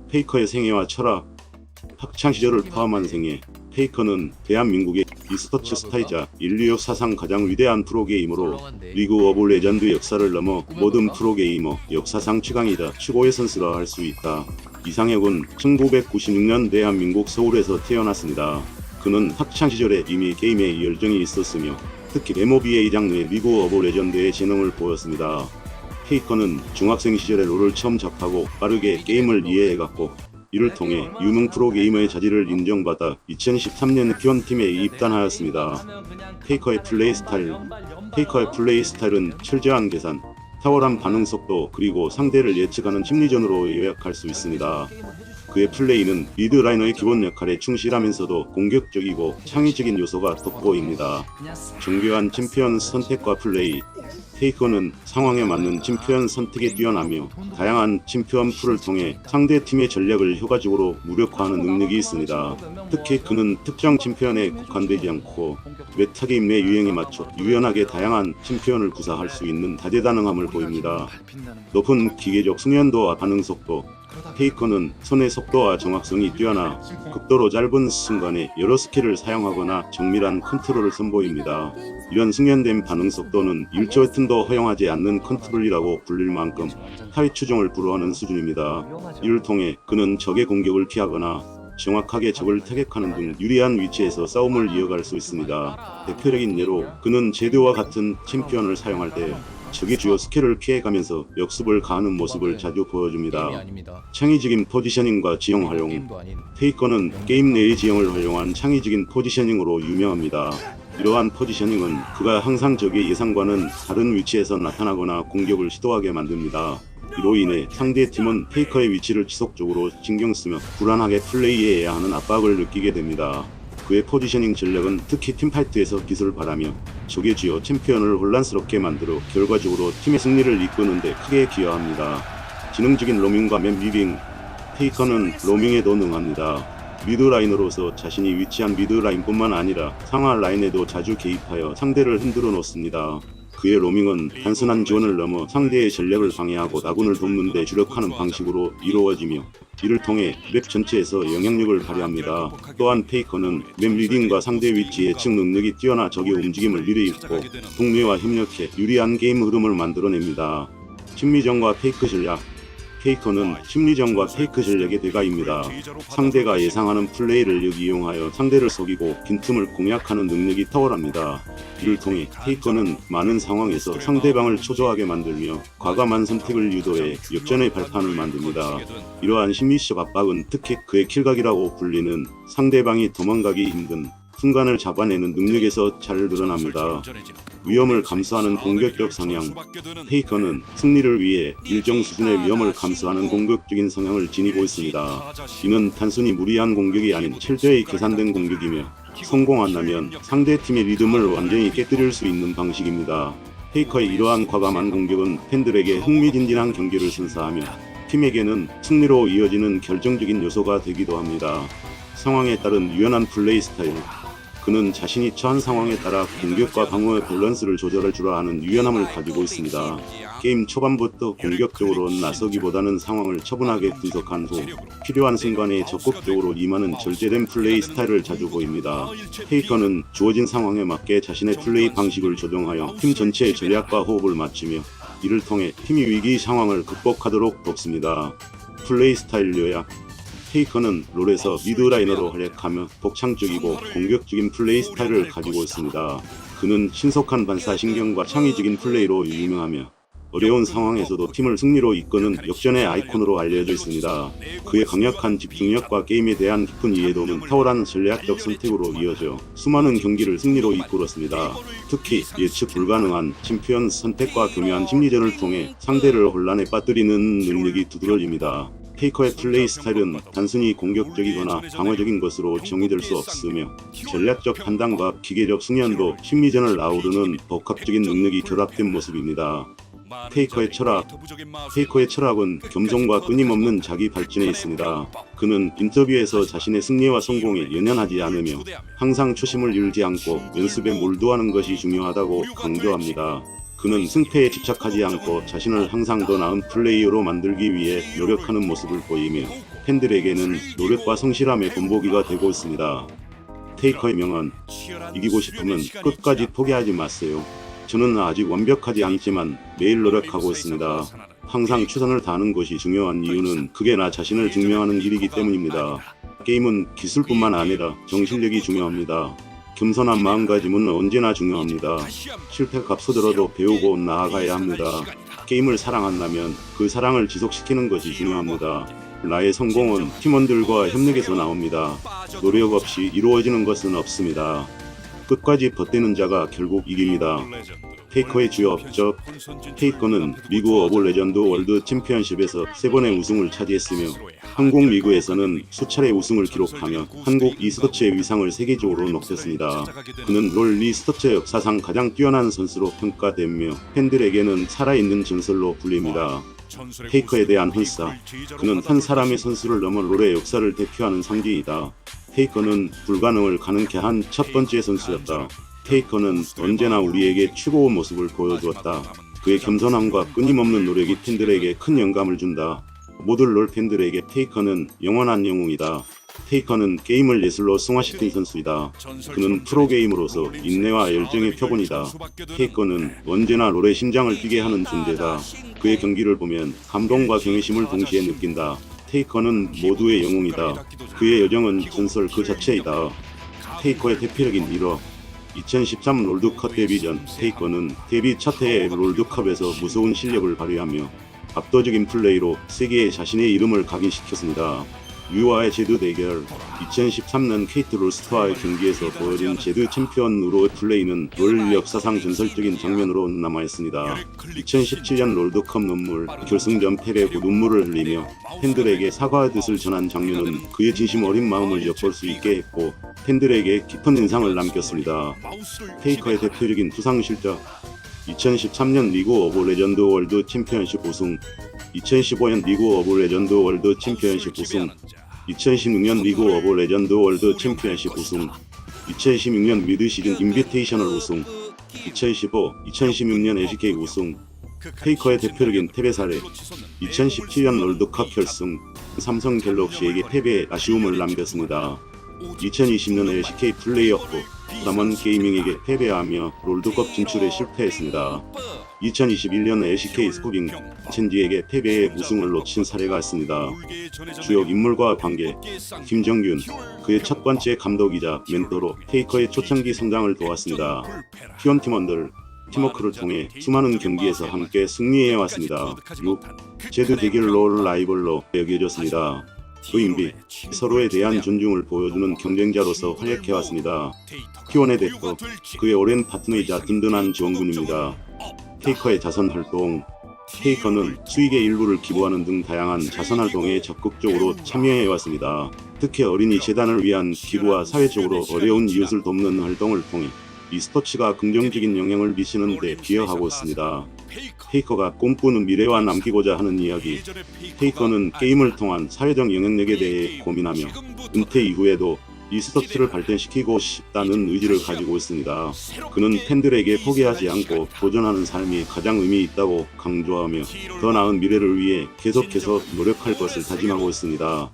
페이커의 생애와 철학. 학창시절을 포함한 생애. 페이커는 대한민국의 e스포츠 스타이자 인류 역사상 가장 위대한 프로게이머로 리그 오브 레전드 역사를 넘어 모든 프로게이머 역사상 최강이다 최고의 선수라 할 수 있다. 이상혁은 1996년 대한민국 서울에서 태어났습니다. 그는 학창시절에 이미 게임에 열정이 있었으며 특히 MOBA 장르의 리그 오브 레전드에 재능을 보였습니다. 페이커는 중학생 시절에 롤을 처음 접하고 빠르게 게임을 이해해갔고 이를 통해 유명 프로게이머의 자질을 인정받아 2013년 기원팀에 입단하였습니다. 페이커의 플레이 스타일. 페이커의 플레이 스타일은 철저한 계산, 탁월한 반응 속도 그리고 상대를 예측하는 심리전으로 요약할 수 있습니다. 그의 플레이는 미드라이너의 기본 역할에 충실하면서도 공격적이고 창의적인 요소가 돋보입니다. 정교한 챔피언 선택과 플레이. 페이커는 상황에 맞는 챔피언 선택에 뛰어나며 다양한 챔피언 풀을 통해 상대 팀의 전략을 효과적으로 무력화하는 능력이 있습니다. 특히 그는 특정 챔피언에 국한되지 않고 메타게임 내 유행에 맞춰 유연하게 다양한 챔피언을 구사할 수 있는 다재다능함을 보입니다. 높은 기계적 숙련도와 반응 속도. 페이커는 손의 속도와 정확성이 뛰어나 극도로 짧은 순간에 여러 스킬을 사용하거나 정밀한 컨트롤을 선보입니다. 이런 숙련된 반응 속도는 1초 틈도 허용하지 않는 컨트롤이라고 불릴 만큼 하위 추종을 불허하는 수준입니다. 이를 통해 그는 적의 공격을 피하거나 정확하게 적을 타격하는 등 유리한 위치에서 싸움을 이어갈 수 있습니다. 대표적인 예로 그는 제드와 같은 챔피언을 사용할 때 적의 주요 스킬을 피해가면서 역습을 가하는 모습을 자주 보여줍니다. 창의적인 포지셔닝과 지형 활용. 페이커는 게임 내의 지형을 활용한 창의적인 포지셔닝으로 유명합니다. 이러한 포지셔닝은 그가 항상 적의 예상과는 다른 위치에서 나타나거나 공격을 시도하게 만듭니다. 이로 인해 상대 팀은 페이커의 위치를 지속적으로 신경쓰며 불안하게 플레이해야 하는 압박을 느끼게 됩니다. 그의 포지셔닝 전략은 특히 팀파이트에서 기술을 발하며 적의 주요 챔피언을 혼란스럽게 만들어 결과적으로 팀의 승리를 이끄는 데 크게 기여합니다. 지능적인 로밍과 맵 리딩. 페이커는 로밍에도 능합니다. 미드라이너로서 자신이 위치한 미드라인뿐만 아니라 상하 라인에도 자주 개입하여 상대를 흔들어 놓습니다. 그의 로밍은 단순한 지원을 넘어 상대의 전략을 방해하고 아군을 돕는 데 주력하는 방식으로 이루어지며 이를 통해 맵 전체에서 영향력을 발휘합니다. 또한 페이커는 맵 리딩과 상대 위치 예측 능력이 뛰어나 적의 움직임을 미리 읽고 동료와 협력해 유리한 게임 흐름을 만들어냅니다. 심리전과 페이크 전략. 페이커는 심리전과 페이크 전략의 대가입니다. 상대가 예상하는 플레이를 역이용하여 상대를 속이고 빈틈을 공략하는 능력이 탁월합니다. 이를 통해 페이커는 많은 상황에서 상대방을 초조하게 만들며 과감한 선택을 유도해 역전의 발판을 만듭니다. 이러한 심리적 압박은 특히 그의 킬각이라고 불리는 상대방이 도망가기 힘든 순간을 잡아내는 능력에서 잘 드러납니다. 위험을 감수하는 공격적 성향. 페이커는 승리를 위해 일정 수준의 위험을 감수하는 공격적인 성향을 지니고 있습니다. 이는 단순히 무리한 공격이 아닌 철저히 계산된 공격이며 성공한다면 상대팀의 리듬을 완전히 깨뜨릴 수 있는 방식입니다. 페이커의 이러한 과감한 공격은 팬들에게 흥미진진한 경기를 선사하며 팀에게는 승리로 이어지는 결정적인 요소가 되기도 합니다. 상황에 따른 유연한 플레이 스타일. 그는 자신이 처한 상황에 따라 공격과 방어의 밸런스를 조절할 줄 아는 유연함을 가지고 있습니다. 게임 초반부터 공격적으로 나서기보다는 상황을 차분하게 분석한 후 필요한 순간에 적극적으로 임하는 절제된 플레이 스타일을 자주 보입니다. 페이커는 주어진 상황에 맞게 자신의 플레이 방식을 조정하여 팀 전체의 전략과 호흡을 맞추며 이를 통해 팀이 위기 상황을 극복하도록 돕습니다. 플레이 스타일 요약. 페이커는 롤에서 미드라이너로 활약하며 독창적이고 공격적인 플레이 스타일을 가지고 있습니다. 그는 신속한 반사신경과 창의적인 플레이로 유명하며 어려운 상황에서도 팀을 승리로 이끄는 역전의 아이콘으로 알려져 있습니다. 그의 강력한 집중력과 게임에 대한 깊은 이해도는 탁월한 전략적 선택으로 이어져 수많은 경기를 승리로 이끌었습니다. 특히 예측 불가능한 챔피언 선택과 교묘한 심리전을 통해 상대를 혼란에 빠뜨리는 능력이 두드러집니다. 페이커의 플레이 스타일은 단순히 공격적이거나 방어적인 것으로 정의될 수 없으며 전략적 판단과 기계적 숙련도, 심리전을 아우르는 복합적인 능력이 결합된 모습입니다. 페이커의 철학. 페이커의 철학은 겸손과 끊임없는 자기 발전에 있습니다. 그는 인터뷰에서 자신의 승리와 성공에 연연하지 않으며 항상 초심을 잃지 않고 연습에 몰두하는 것이 중요하다고 강조합니다. 그는 승패에 집착하지 않고 자신을 항상 더 나은 플레이어로 만들기 위해 노력하는 모습을 보이며 팬들에게는 노력과 성실함의 본보기가 되고 있습니다. 테이커의 명언, 이기고 싶으면 끝까지 포기하지 마세요. 저는 아직 완벽하지 않지만 매일 노력하고 있습니다. 항상 최선을 다하는 것이 중요한 이유는 그게 나 자신을 증명하는 길이기 때문입니다. 게임은 기술뿐만 아니라 정신력이 중요합니다. 겸손한 마음가짐은 언제나 중요합니다. 실패가 앞서더라도 배우고 나아가야 합니다. 게임을 사랑한다면 그 사랑을 지속시키는 것이 중요합니다. 나의 성공은 팀원들과 협력에서 나옵니다. 노력 없이 이루어지는 것은 없습니다. 끝까지 버티는 자가 결국 이깁니다. 테이커의 주요 업적. 테이커는 리그 오브 레전드 월드 챔피언십에서 3번의 우승을 차지했으며 한국 리그에서는 수차례 우승을 기록하며 한국 e스포츠의 위상을 세계적으로 높였습니다. 그는 롤 e스포츠 역사상 가장 뛰어난 선수로 평가되며 팬들에게는 살아있는 전설로 불립니다. 테이커에 대한 훈사. 그는 한 사람의 선수를 넘어 롤의 역사를 대표하는 상징이다. 테이커는 불가능을 가능케 한 첫 번째 선수였다. 테이커는 언제나 우리에게 최고의 모습을 보여주었다. 그의 겸손함과 끊임없는 노력이 팬들에게 큰 영감을 준다. 모든 롤 팬들에게 테이커는 영원한 영웅이다. 테이커는 게임을 예술로 승화시킨 선수이다. 그는 프로게이머로서 인내와 열정의 표본이다. 테이커는 언제나 롤의 심장을 뛰게 하는 존재다. 그의 경기를 보면 감동과 경외심을 동시에 느낀다. 테이커는 모두의 영웅이다. 그의 여정은 전설 그 자체이다. 테이커의 대표적인 일화. 2013 롤드컵 데뷔 전 테이커는 데뷔 첫 해의 롤드컵에서 무서운 실력을 발휘하며 압도적인 플레이로 세계에 자신의 이름을 각인시켰습니다. 유아의 제드 대결. 2013년 케이트 롤스터와의 경기에서 보여준 제드 챔피언으로의 플레이는 롤 역사상 전설적인 장면으로 남아있습니다. 2017년 롤드컵 눈물. 결승전 패배 후 눈물을 흘리며 팬들에게 사과의 뜻을 전한 장면은 그의 진심 어린 마음을 엿볼 수 있게 했고 팬들에게 깊은 인상을 남겼습니다. 테이커의 대표적인 수상 실적. 2013년 리그 오브 레전드 월드 챔피언십 우승, 2015년 리그 오브 레전드 월드 챔피언십 우승, 2016년 리그 오브 레전드 월드 챔피언십 우승, 2016년 미드시즌 인비테이셔널 우승, 2015, 2016년 LCK 우승. 테이커의 대표적인 패배 사례. 2017년 롤드컵 결승, 삼성 갤럭시에게 패배에 아쉬움을 남겼습니다. 2020년 LCK 플레이오프, 남원 게이밍에게 패배하며 롤드컵 진출에 실패했습니다. 2021년 LCK 스코빙 첸지에게 패배의 우승을 놓친 사례가 있습니다. 주요 인물과 관계. 김정균, 그의 첫 번째 감독이자 멘토로 테이커의 초창기 성장을 도왔습니다. 티원 팀원들, 팀워크를 통해 수많은 경기에서 함께 승리해왔습니다. 6. 제드 대결 롤 라이벌로 여겨졌습니다. 의인비, 서로에 대한 존중을 보여주는 경쟁자로서 활약해왔습니다. T1의 대표, 그의 오랜 파트너이자 든든한 지원군입니다. 테이커의 자선활동. 테이커는 수익의 일부를 기부하는 등 다양한 자선활동에 적극적으로 참여해왔습니다. 특히 어린이 재단을 위한 기부와 사회적으로 어려운 이웃을 돕는 활동을 통해 e스포츠가 긍정적인 영향을 미치는 데 기여하고 있습니다. 테이커가 꿈꾸는 미래와 남기고자 하는 이야기. 테이커는 게임을 통한 사회적 영향력에 대해 고민하며 은퇴 이후에도 e스포츠를 발전시키고 싶다는 의지를 가지고 있습니다. 그는 팬들에게 포기하지 않고 도전하는 삶이 가장 의미 있다고 강조하며 더 나은 미래를 위해 계속해서 노력할 것을 다짐하고 있습니다.